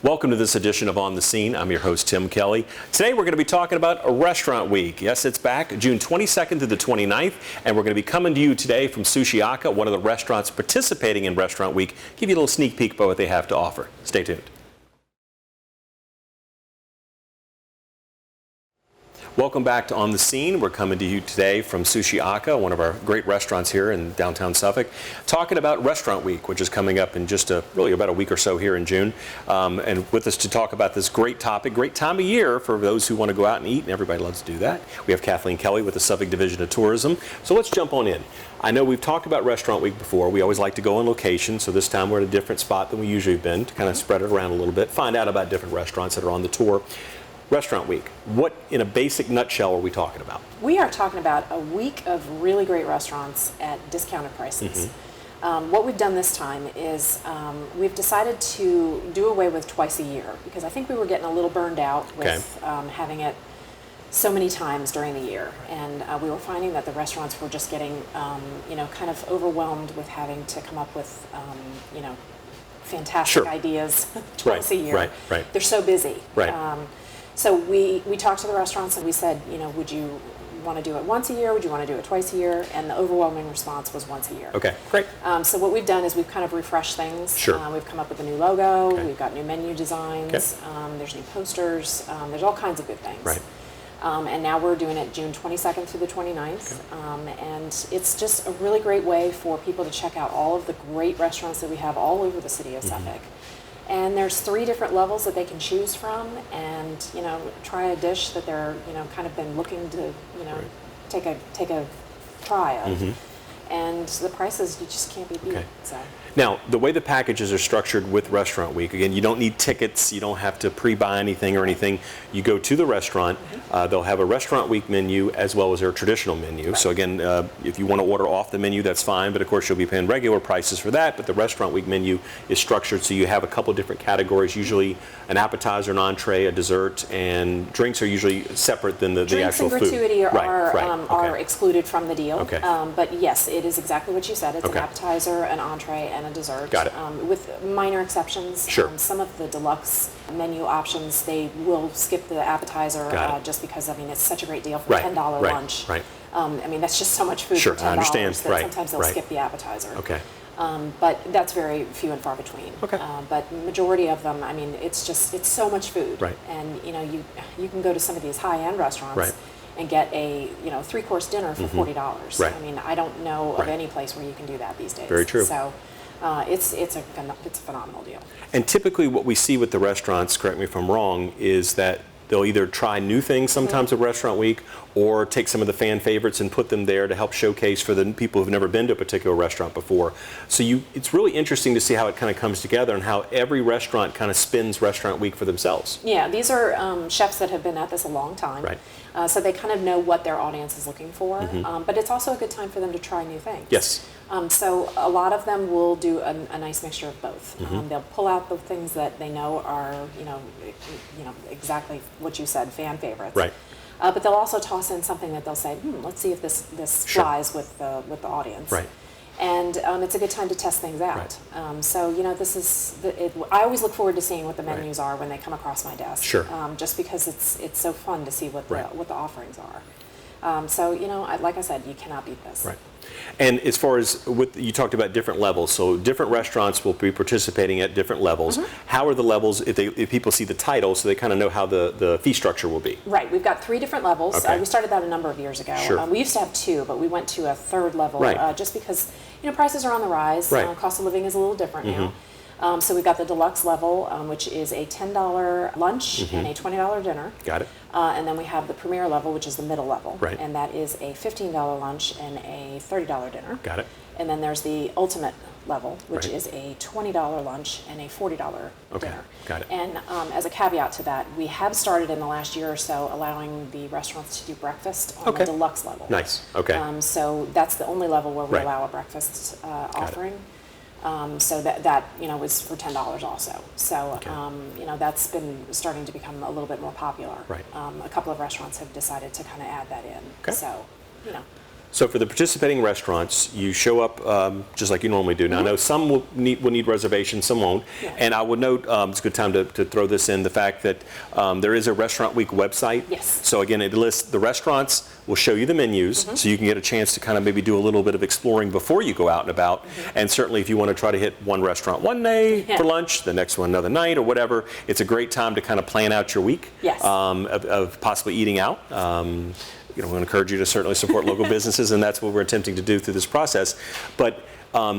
Welcome to this edition of On the Scene. I'm your host, Tim Kelly. Today we're going to be talking about a restaurant week. Yes, it's back June 22nd to the 29th, and we're going to be coming to you today from Suffolk, one of the restaurants participating in Restaurant Week. Give you a little sneak peek about what they have to offer. Stay tuned. Welcome back to On the Scene. We're coming to you today from Suffolk, one of our great restaurants here in downtown Suffolk, talking about Restaurant Week, which is coming up in just really about a week or so here in June. And with us to talk about this great topic, great time of year for those who want to go out and eat, and everybody loves to do that. We have Kathleen Kelly with the Suffolk Division of Tourism. So let's jump on in. I know we've talked about Restaurant Week before. We always like to go on location, so this time we're at a different spot than we usually have been to kind of spread it around a little bit, find out about different restaurants that are on the tour. Restaurant Week, what in a basic nutshell are we talking about? We are talking about a week of really great restaurants at discounted prices. What we've done this time is we've decided to do away with twice a year because I think we were getting a little burned out with having it so many times during the year, and we were finding that the restaurants were just getting kind of overwhelmed with having to come up with fantastic ideas twice a year. Right. They're so busy. Right. So we talked to the restaurants and we said, would you want to do it once a year? Would you want to do it twice a year? And the overwhelming response was once a year. Okay, great. So what we've done is we've kind of refreshed things. Sure. We've come up with a new logo. Okay. We've got new menu designs. Okay. There's new posters. There's all kinds of good things. Right. And now we're doing it June 22nd through the 29th. Okay. And it's just a really great way for people to check out all of the great restaurants that we have all over the city of Suffolk. And there's 3 different levels that they can choose from, and try a dish that they're kind of been looking to take a try of. And the prices, you just can't be beat. Okay. So. Now, the way the packages are structured with Restaurant Week, again, you don't need tickets, you don't have to pre-buy anything or anything. You go to the restaurant, they'll have a Restaurant Week menu as well as their traditional menu. Right. So again, if you want to order off the menu, that's fine, but of course you'll be paying regular prices for that, but the Restaurant Week menu is structured so you have a couple different categories, usually an appetizer, an entree, a dessert, and drinks are usually separate than the actual food. Drinks and gratuity are excluded from the deal. Okay. But yes, it is exactly what you said. It's an appetizer, an entree, and a dessert. Got it. With minor exceptions. Sure. Some of the deluxe menu options, they will skip the appetizer just because, it's such a great deal for a $10 lunch. Right. That's just so much food for $10 I understand. that sometimes they'll skip the appetizer. Okay. But that's very few and far between. Okay. But majority of them, it's so much food. Right. And you can go to some of these high-end restaurants and get a 3-course dinner for $40. Right. I don't know of any place where you can do that these days. Very true. So it's a phenomenal deal. And typically what we see with the restaurants, correct me if I'm wrong, is that they'll either try new things sometimes at Restaurant Week or take some of the fan favorites and put them there to help showcase for the people who've never been to a particular restaurant before. So it's really interesting to see how it kind of comes together and how every restaurant kind of spins Restaurant Week for themselves. Yeah, these are chefs that have been at this a long time. Right. So they kind of know what their audience is looking for. But it's also a good time for them to try new things. Yes. So a lot of them will do a nice mixture of both. They'll pull out the things that they know are, exactly what you said, fan favorites. Right. But they'll also toss in something that they'll say, let's see if this flies with the audience. Right. And it's a good time to test things out. Right. So I always look forward to seeing what the menus are when they come across my desk. Sure. Just because it's so fun to see what the offerings are. So like I said, you cannot beat this. Right. And as far as you talked about different levels, so different restaurants will be participating at different levels. How are the levels, if people see the title, so they kind of know how the fee structure will be? Right. We've got 3 different levels. Okay. We started that a number of years ago. Sure. We used to have 2, but we went to a 3rd level just because prices are on the rise. Right. Cost of living is a little different now. So we've got the deluxe level, which is a $10 lunch and a $20 dinner. Got it. And then we have the premier level, which is the middle level. Right. And that is a $15 lunch and a $30 dinner. Got it. And then there's the ultimate level, which is a $20 lunch and a $40 dinner. Got it. And as a caveat to that, we have started in the last year or so allowing the restaurants to do breakfast on the deluxe level. Nice. Okay. So that's the only level where we allow a breakfast offering. So that was for $10 also. So that's been starting to become a little bit more popular. Right. A couple of restaurants have decided to kind of add that in. Okay. So So for the participating restaurants, you show up just like you normally do. Now, I know some will need reservations, some won't. Yeah. And I would note, it's a good time to throw this in, the fact that there is a Restaurant Week website. Yes. So again, it lists the restaurants, will show you the menus, so you can get a chance to kind of maybe do a little bit of exploring before you go out and about. And certainly if you want to try to hit one restaurant one day for lunch, the next one another night or whatever, it's a great time to kind of plan out your week Yes. of possibly eating out. We want to encourage you to certainly support local businesses, and that's what we're attempting to do through this process. But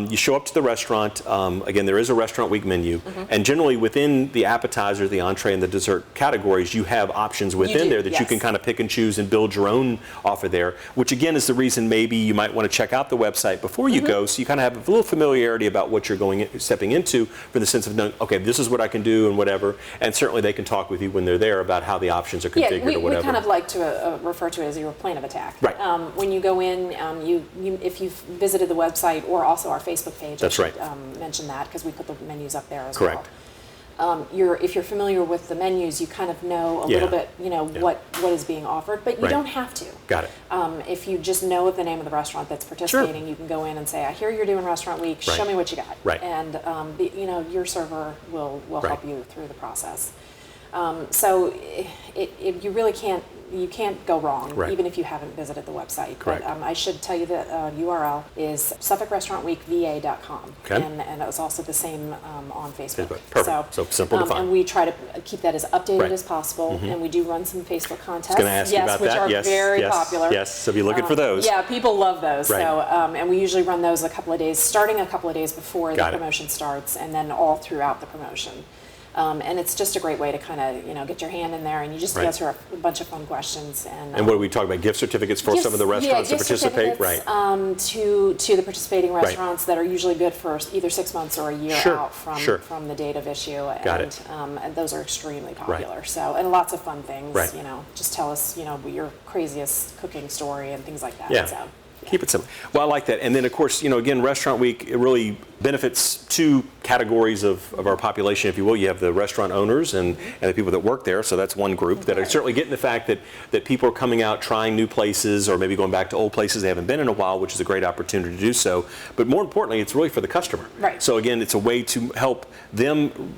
you show up to the restaurant. Again, there is a Restaurant Week menu, and generally within the appetizer, the entree, and the dessert categories, you have options within there that you can kind of pick and choose and build your own offer there, which again is the reason maybe you might want to check out the website before you go, so you kind of have a little familiarity about what you're stepping into, for the sense of knowing, okay, this is what I can do and whatever, and certainly they can talk with you when they're there about how the options are configured or whatever. We kind of like to refer to it as your plan of attack. Right. When you go in, if you've visited the website or also our Facebook page, That's right. Mention that because we put the menus up there as Correct. well. If you're familiar with the menus, you kind of know a little bit, what is being offered, but you don't have to. Got it. If you just know the name of the restaurant that's participating, you can go in and say, I hear you're doing Restaurant Week, show me what you got. Right. And your server will help you through the process. So you really can't go wrong, even if you haven't visited the website. Correct. But I should tell you that URL is SuffolkRestaurantWeekVA.com, Okay. and it's also the same on Facebook. Perfect. So simple to find. And we try to keep that as updated as possible, and we do run some Facebook contests. I was going to ask you about which that. are very popular. Yes, so be looking for those. Yeah, people love those. Right. So, and we usually run those starting a couple of days before the promotion starts, and then all throughout the promotion. And it's just a great way to kind of, get your hand in there, and you just answer a bunch of fun questions. And what do we talk about? Gift certificates for some of the restaurants that participate? Right. To the participating restaurants that are usually good for either 6 months or a year out from the date of issue. And those are extremely popular. Right. So, and lots of fun things. Right. Just tell us, your craziest cooking story and things like that. Yeah. So, keep it simple. Well, I like that. And then, of course, again, Restaurant Week, it really benefits two categories of our population, if you will. You have the restaurant owners and the people that work there. So that's one group that are certainly getting the fact that people are coming out, trying new places, or maybe going back to old places they haven't been in a while, which is a great opportunity to do so. But more importantly, it's really for the customer. Right. So again, it's a way to help them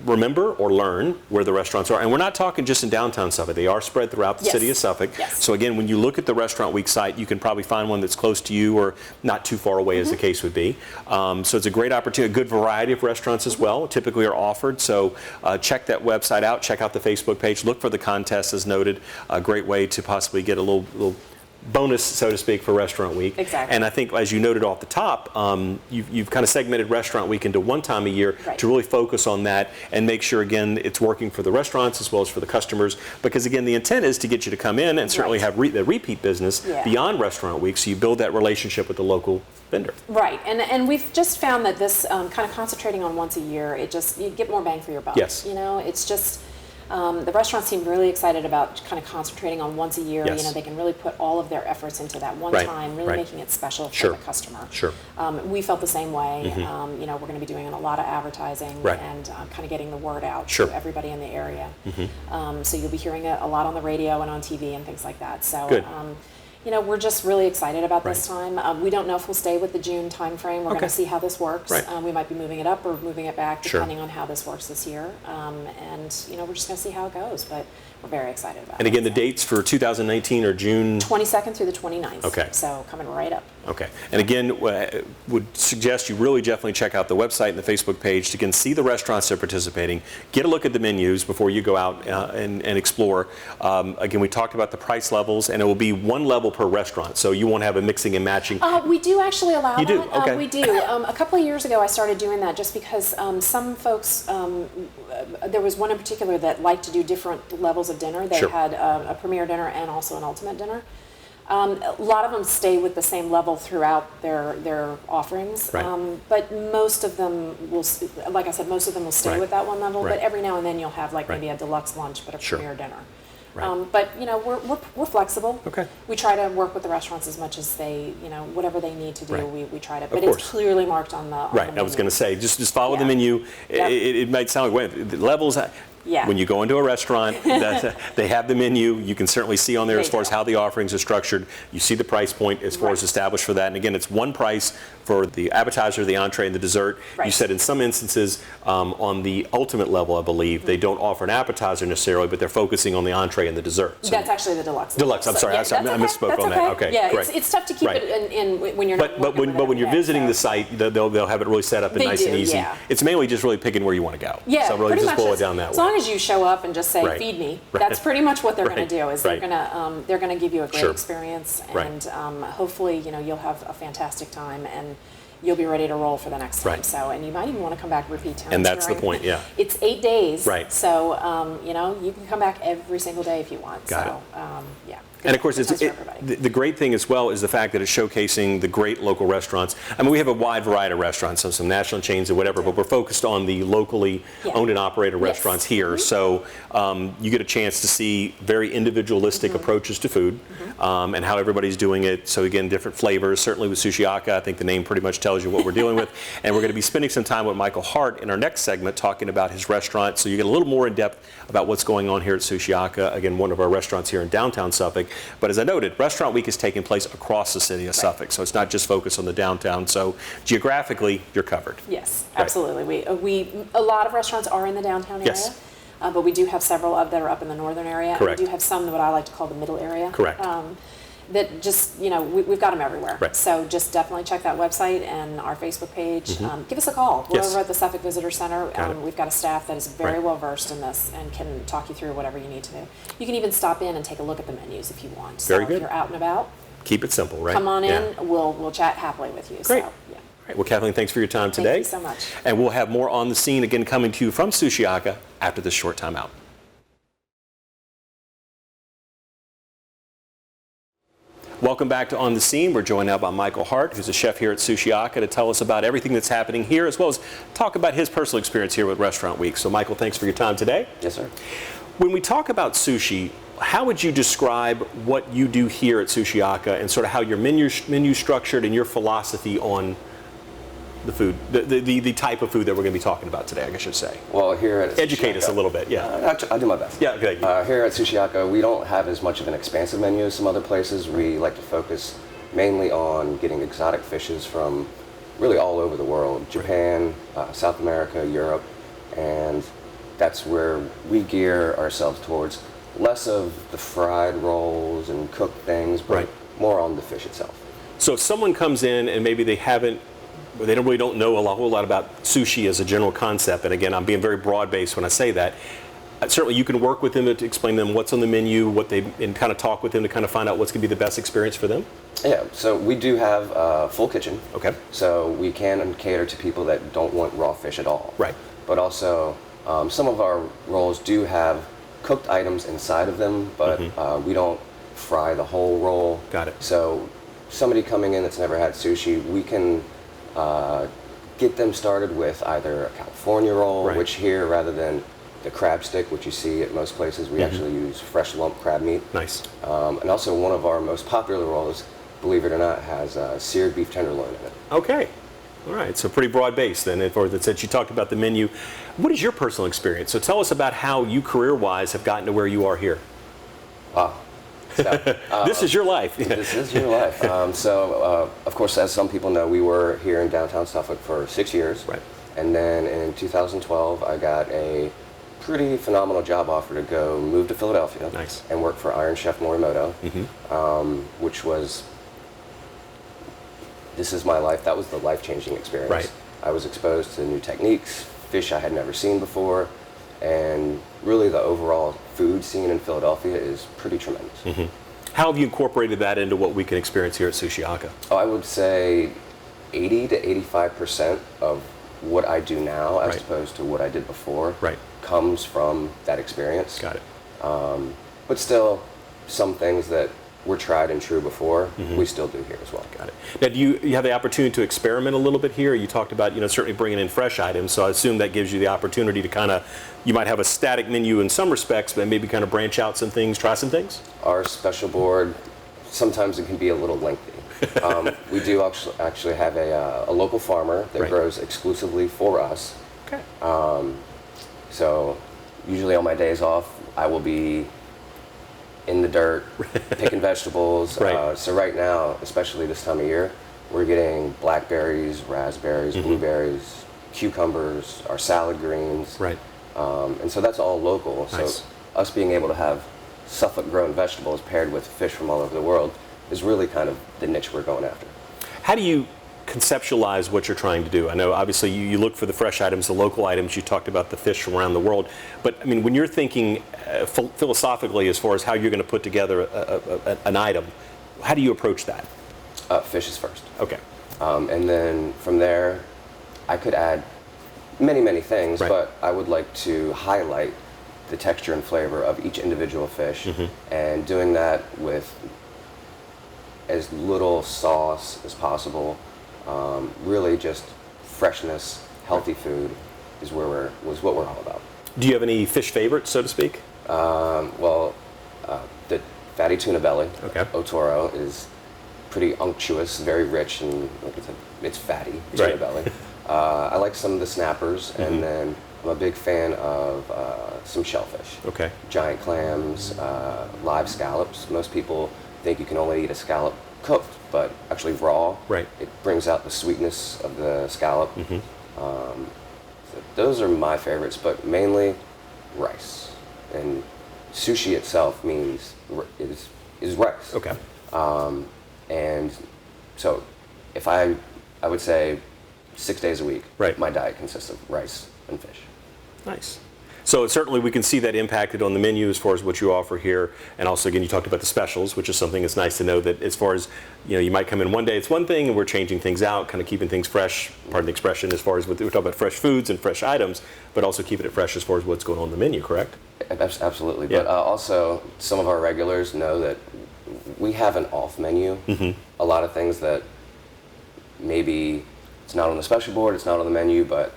remember or learn where the restaurants are. And we're not talking just in downtown Suffolk. They are spread throughout the city of Suffolk. Yes. So again, when you look at the Restaurant Week site, you can probably find one that's close to you or not too far away, as the case would be. So it's a great opportunity. A good variety of restaurants as well typically are offered. So check that website out. Check out the Facebook page. Look for the contest as noted. A great way to possibly get a little bonus, so to speak, for Restaurant Week. Exactly. And I think, as you noted off the top, you've kind of segmented Restaurant Week into one time a year to really focus on that and make sure, again, it's working for the restaurants as well as for the customers. Because, again, the intent is to get you to come in and certainly have the repeat business beyond Restaurant Week, so you build that relationship with the local vendor. Right, and we've just found that this kind of concentrating on once a year, you get more bang for your buck. Yes. It's just... the restaurants seem really excited about kind of concentrating on once a year. Yes. They can really put all of their efforts into that one time, really making it special for the customer. Sure. We felt the same way. We're going to be doing a lot of advertising and kind of getting the word out to everybody in the area. So you'll be hearing it a lot on the radio and on TV and things like that. So. Good. We're just really excited about this time. We don't know if we'll stay with the June timeframe. We're going to see how this works. We might be moving it up or moving it back, depending on how this works this year. And we're just going to see how it goes. But we're very excited about it. And again, the dates for 2019 are June 22nd through the 29th. Okay. So coming right up. Okay. And again, would suggest you really definitely check out the website and the Facebook page to see the restaurants that are participating. Get a look at the menus before you go out and explore. Again, we talked about the price levels, and it will be one level per restaurant, so you won't have a mixing and matching. We do actually allow that. You do? Okay. We do. A couple of years ago, I started doing that just because some folks, there was one in particular that liked to do different levels of dinner. They had a premier dinner and also an ultimate dinner. A lot of them stay with the same level throughout their offerings, but most of them will, like I said, most of them will stay with that one level. But every now and then you'll have maybe a deluxe lunch, but a premier dinner. But we're flexible. Okay. We try to work with the restaurants as much as they, whatever they need to do, we try to. But course. it's clearly marked on the. I was going to say, just follow the menu. It might sound like the levels. Yeah. When you go into a restaurant, they have the menu. You can certainly see on there as far as how the offerings are structured. You see the price point as far as established for that. And again, it's one price for the appetizer, the entree, and the dessert. You said in some instances, on the ultimate level, I believe, they don't offer an appetizer necessarily, but they're focusing on the entree and the dessert. So that's actually the deluxe. Deluxe. I'm sorry. I misspoke on that. Okay. Yeah, great. it's tough to keep it in when you're not. But when you're visiting the site, they'll have it really set up and nice and easy. Yeah. It's mainly just really picking where you want to go. Yeah, so really pretty just much boil it down that way. As long as you show up and just say, feed me, that's pretty much what they're going to do. Is they're going to give you a great experience, and hopefully you'll have a fantastic time, and you'll be ready to roll for the next time. So, and you might even want to come back repeat times. And that's the point. Yeah. It's 8 days. Right. So you can come back every single day if you want. Got it. Yeah. And of course, the great thing as well is the fact that it's showcasing the great local restaurants. I mean, we have a wide variety of restaurants, some national chains or whatever, but we're focused on the locally owned and operated restaurants here. So you get a chance to see very individualistic approaches to food and how everybody's doing it. So again, different flavors. Certainly with Sushiaka, I think the name pretty much tells you what we're dealing with. And we're going to be spending some time with Michael Hart in our next segment talking about his restaurant. So you get a little more in depth about what's going on here at Sushiaka. Again, one of our restaurants here in downtown Suffolk. But as I noted, Restaurant Week is taking place across the city of Suffolk, so it's not just focused on the downtown. So geographically, you're covered. Yes, absolutely. A lot of restaurants are in the downtown area, but we do have several that are up in the northern area. Correct. And we do have some what I like to call the middle area. Correct. That just, we've got them everywhere. Right. So just definitely check that website and our Facebook page. Give us a call. We're over at the Suffolk Visitor Center. We've got a staff that is very well versed in this and can talk you through whatever you need to do. You can even stop in and take a look at the menus if you want. So Very good. If you're out and about, keep it simple, right? come on in. We'll chat happily with you. Great. So, yeah. All right. Well, Kathleen, thanks for your time today. Thank you so much. And we'll have more on the scene again coming to you from Sushiaka after this short time out. Welcome back to On the Scene. We're joined now by Michael Hart, who's a chef here at Sushiaka, to tell us about everything that's happening here, as well as talk about his personal experience here with Restaurant Week. So, Michael, thanks for your time today. Yes, sir. When we talk about sushi, how would you describe what you do here at Sushiaka and sort of how your menu structured and your philosophy on the food, the type of food that we're going to be talking about today, I should say? Well, here at Educate us a little bit, I'll do my best. Yeah, okay. Here at Sushiaka, we don't have as much of an expansive menu as some other places. We like to focus mainly on getting exotic fishes from really all over the world. Japan, South America, Europe, and that's where we gear ourselves towards. Less of the fried rolls and cooked things, but more on the fish itself. So if someone comes in and maybe they really don't know a whole lot about sushi as a general concept, and again, I'm being very broad-based when I say that, certainly you can work with them to explain to them what's on the menu, and kind of talk with them to kind of find out what's going to be the best experience for them? Yeah, so we do have a full kitchen. Okay. So we can cater to people that don't want raw fish at all. Right. But also, some of our rolls do have cooked items inside of them, but we don't fry the whole roll. Got it. So somebody coming in that's never had sushi, we can get them started with either a California roll, which here, rather than the crab stick, which you see at most places, we actually use fresh lump crab meat. Nice. And also one of our most popular rolls, believe it or not, has seared beef tenderloin in it. Okay. All right, so pretty broad base then. Since you talked about the menu, what is your personal experience? So tell us about how you career-wise have gotten to where you are here. This is your life. This is your life. Of course, as some people know, we were here in downtown Suffolk for 6 years. Right. And then in 2012, I got a pretty phenomenal job offer to go move to Philadelphia. Nice. And work for Iron Chef Morimoto, which was, this is my life. That was the life-changing experience. Right. I was exposed to new techniques, fish I had never seen before, and really the overall food scene in Philadelphia is pretty tremendous. How have you incorporated that into what we can experience here at Sushiaka? I would say 80 to 85% of what I do now, as opposed to what I did before, comes from that experience. Got it. But still, some things that were tried and true before, we still do here as well. Got it. Now, do you have the opportunity to experiment a little bit here? You talked about, certainly bringing in fresh items, so I assume that gives you the opportunity to you might have a static menu in some respects, but maybe kind of branch out some things, try some things? Our special board, sometimes it can be a little lengthy. We do actually have a local farmer that grows exclusively for us. Okay. So usually on my days off, I will be in the dirt, picking vegetables. Right. So right now, especially this time of year, we're getting blackberries, raspberries, blueberries, cucumbers, our salad greens. Right. And so that's all local. Nice. So us being able to have Suffolk grown vegetables paired with fish from all over the world is really kind of the niche we're going after. How do you conceptualize what you're trying to do? I know obviously you look for the fresh items, the local items, you talked about the fish from around the world, but I mean, when you're thinking philosophically as far as how you're going to put together an item, how do you approach that? Fish is first. Okay. And then from there, I could add many, many things, Right. but I would like to highlight the texture and flavor of each individual fish, and doing that with as little sauce as possible. Really just freshness, healthy food is what we're all about. Do you have any fish favorites, so to speak? The fatty tuna belly, Okay. otoro, is pretty unctuous, very rich, and like I said, it's fatty tuna Right. belly. I like some of the snappers, and then I'm a big fan of some shellfish. Okay. Giant clams, live scallops. Most people think you can only eat a scallop cooked, but actually raw. Right. It brings out the sweetness of the scallop. So those are my favorites, but mainly rice. And sushi itself means is rice. Okay. And so if I would say 6 days a week, Right. my diet consists of rice and fish. Nice. So certainly we can see that impacted on the menu as far as what you offer here. And also, again, you talked about the specials, which is something that's nice to know that as far as, you might come in one day, it's one thing, and we're changing things out, kind of keeping things fresh, pardon the expression, as far as we're talking about fresh foods and fresh items, but also keeping it fresh as far as what's going on in the menu, correct? Absolutely. Yeah. But also, some of our regulars know that we have an off menu. A lot of things that maybe it's not on the special board, it's not on the menu, but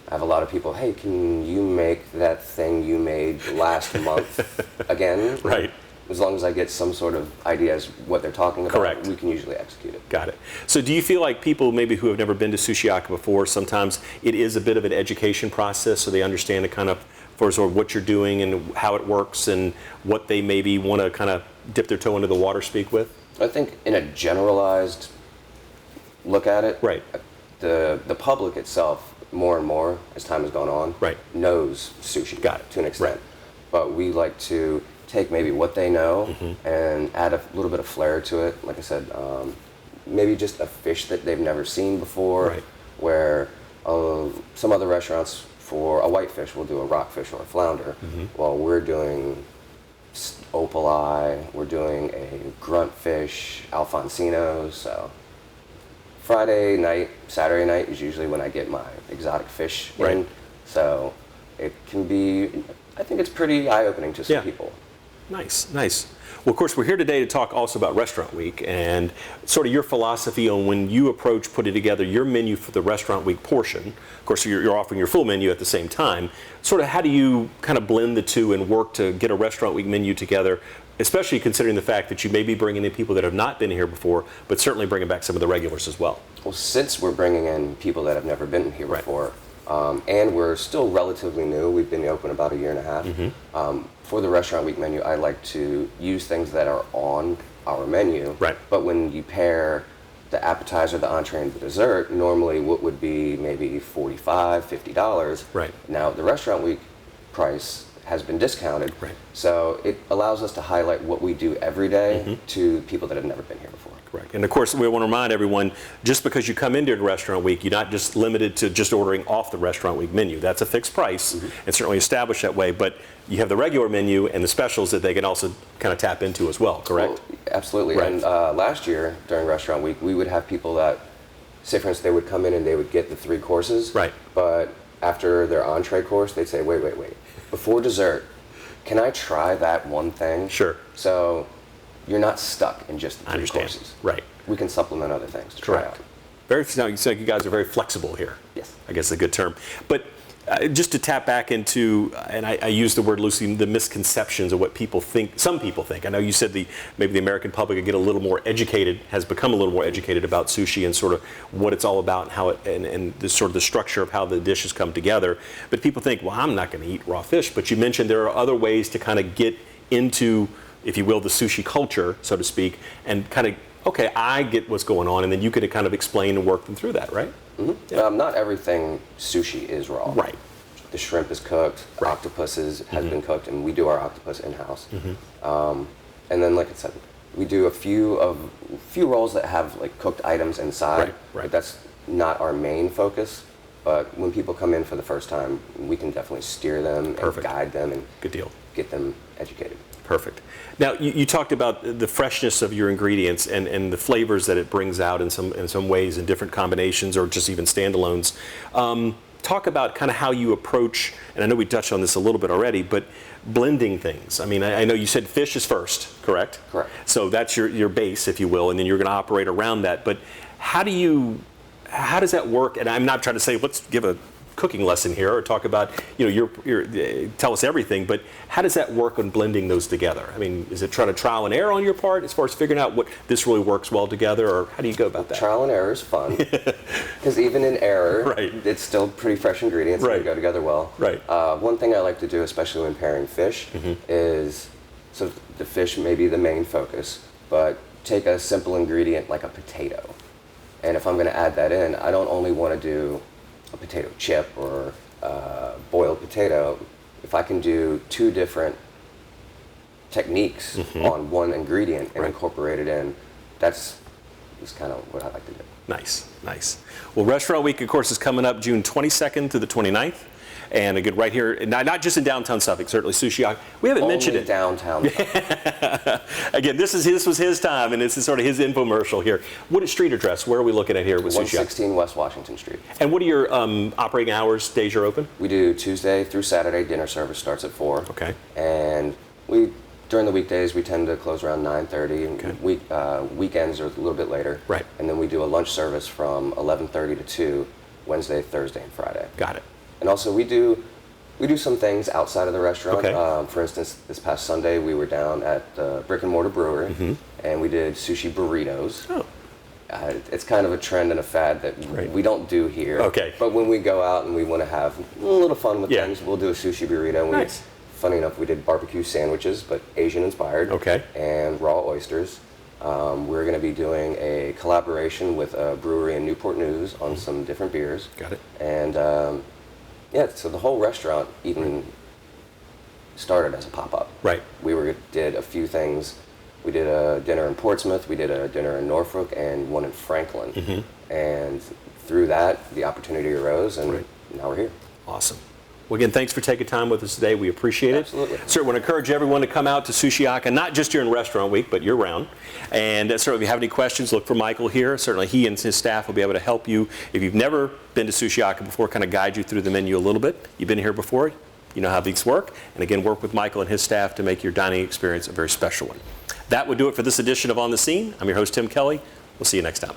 I have a lot of people, hey, can you make that thing you made last month again? Right. As long as I get some sort of idea as what they're talking about, Correct. we can usually execute it. Got it. So do you feel like people maybe who have never been to Sushiaka before, sometimes it is a bit of an education process so they understand it kind of for sort of what you're doing and how it works and what they maybe want to kind of dip their toe into the water speak with? I think in a generalized look at it, Right. the public itself, more and more as time has gone on, Right. knows sushi. Got it. To an extent. Right. But we like to take maybe what they know and add a little bit of flair to it. Like I said, maybe just a fish that they've never seen before, Right. where some other restaurants for a whitefish will do a rockfish or a flounder, while we're doing opali, we're doing a grunt fish, alfonsino. So Friday night, Saturday night is usually when I get my exotic fish in. Right. So it can be, I think it's pretty eye-opening to some Yeah. people. Nice, nice. Well, of course, we're here today to talk also about Restaurant Week and sort of your philosophy on when you approach putting together your menu for the Restaurant Week portion. Of course, you're offering your full menu at the same time. Sort of how do you kind of blend the two and work to get a Restaurant Week menu together, especially considering the fact that you may be bringing in people that have not been here before, but certainly bringing back some of the regulars as well? Well, since we're bringing in people that have never been here Right. before, and we're still relatively new, we've been open about a year and a half. For the Restaurant Week menu, I like to use things that are on our menu. Right. But when you pair the appetizer, the entree, and the dessert, normally what would be maybe $45, $50. Right. Now, the Restaurant Week price has been discounted. Right. So it allows us to highlight what we do every day to people that have never been here before. Correct. And of course, we want to remind everyone, just because you come into the Restaurant Week, you're not just limited to just ordering off the Restaurant Week menu. That's a fixed price and certainly established that way, but you have the regular menu and the specials that they can also kind of tap into as well, correct? Well, absolutely. Right. And last year, during Restaurant Week, we would have people that, say for instance, they would come in and they would get the 3 courses. Right. But after their entree course, they'd say, wait. Before dessert, can I try that one thing? Sure. So you're not stuck in just the I 3 understand. courses. Right. We can supplement other things to try out. Correct. Very, so you guys are very flexible here. Yes. I guess is a good term. But Just to tap back into, and I use the word loosely, the misconceptions of what people think, some people think. I know you said maybe the American public could get a little more educated, has become a little more educated about sushi and sort of what it's all about and how it, and the sort of the structure of how the dishes come together. But people think, well, I'm not going to eat raw fish. But you mentioned there are other ways to kind of get into, if you will, the sushi culture, so to speak, and kind of, okay, I get what's going on, and then you could kind of explain and work them through that, right? Mm-hmm. Yeah. Not everything sushi is raw. Right. The shrimp is cooked, Right. octopus has been cooked, and we do our octopus in-house. Mm-hmm. And then, like I said, we do a few rolls that have like cooked items inside, Right. but that's not our main focus. But when people come in for the first time, we can definitely steer them Perfect. and guide them and Good deal. get them educated. Perfect. Now, you talked about the freshness of your ingredients and the flavors that it brings out in some ways in different combinations or just even standalones. Talk about kind of how you approach, and I know we touched on this a little bit already, but blending things. I mean, I know you said fish is first, correct? Correct. So that's your base, if you will, and then you're going to operate around that. But how does that work? And I'm not trying to say, let's give a cooking lesson here or talk about, tell us everything, but how does that work on blending those together? I mean, is it trying to trial and error on your part as far as figuring out what this really works well together, or how do you go about that? Trial and error is fun, because even in error, Right. it's still pretty fresh ingredients Right. that go together well. Right. One thing I like to do, especially when pairing fish, is, so the fish may be the main focus, but take a simple ingredient like a potato. And if I'm going to add that in, I don't only want to do a potato chip or boiled potato. If I can do two different techniques on one ingredient and Right. incorporate it in, that's kind of what I like to do. Nice, nice. Well, Restaurant Week, of course, is coming up June 22nd to the 29th. And again, right here, not just in downtown Suffolk, certainly Sushi. We haven't mentioned Only it. downtown. Again, this was his time, and this is sort of his infomercial here. What is street address? Where are we looking at here with Sushi? 116 West Washington Street. And what are your operating hours, days you're open? We do Tuesday through Saturday. Dinner service starts at 4. Okay. And during the weekdays, we tend to close around 9:30, and Okay. weekends are a little bit later. Right. And then we do a lunch service from 11:30 to 2, Wednesday, Thursday, and Friday. Got it. And also we do some things outside of the restaurant. Okay. For instance, this past Sunday we were down at the Brick and Mortar Brewery, and we did sushi burritos. Oh. It's kind of a trend and a fad that Right. we don't do here. Okay. But when we go out and we want to have a little fun with Yeah. things, we'll do a sushi burrito. Nice. Funny enough, we did barbecue sandwiches, but Asian inspired. Okay. And raw oysters. We're going to be doing a collaboration with a brewery in Newport News on some different beers. Got it. And yeah, so the whole restaurant even started as a pop-up. Right. We did a few things. We did a dinner in Portsmouth, we did a dinner in Norfolk, and one in Franklin. And through that, the opportunity arose, and Right. now we're here. Awesome. Well, again, thanks for taking time with us today. We appreciate it. Absolutely. Certainly want to encourage everyone to come out to Sushiaka, not just during Restaurant Week, but year-round. And certainly, if you have any questions, look for Michael here. Certainly, he and his staff will be able to help you. If you've never been to Sushiaka before, kind of guide you through the menu a little bit. You've been here before, you know how these work. And again, work with Michael and his staff to make your dining experience a very special one. That would do it for this edition of On the Scene. I'm your host, Tim Kelly. We'll see you next time.